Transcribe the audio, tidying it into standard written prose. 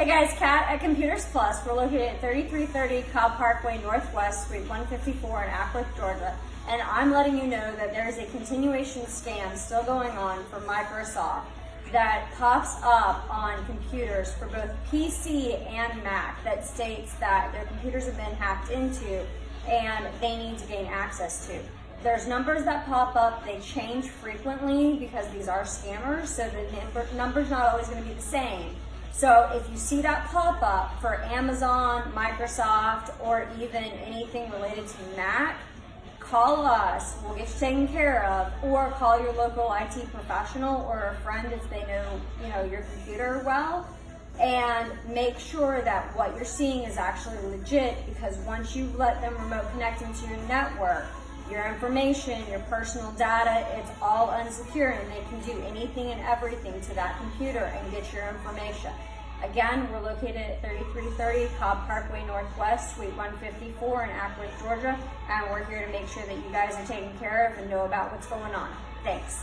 Hey guys, Kat at Computers Plus. We're located at 3330 Cobb Parkway Northwest, Suite 154 in Acworth, Georgia. And I'm letting you know that there is a continuation scam still going on for Microsoft that pops up on computers for both PC and Mac that states that their computers have been hacked into and they need to gain access to. There's numbers that pop up, they change frequently because these are scammers, so the number's not always going to be the same. So if you see that pop up for Amazon, Microsoft, or even anything related to Mac, call us, we'll get you taken care of, or call your local IT professional or a friend if they know your computer well, and make sure that what you're seeing is actually legit, because once you let them remote connect into your network, your information, your personal data, it's all unsecure and they can do anything and everything to that computer and get your information. Again, we're located at 3330 Cobb Parkway Northwest, Suite 154 in Acworth, Georgia, and we're here to make sure that you guys are taken care of and know about what's going on. Thanks.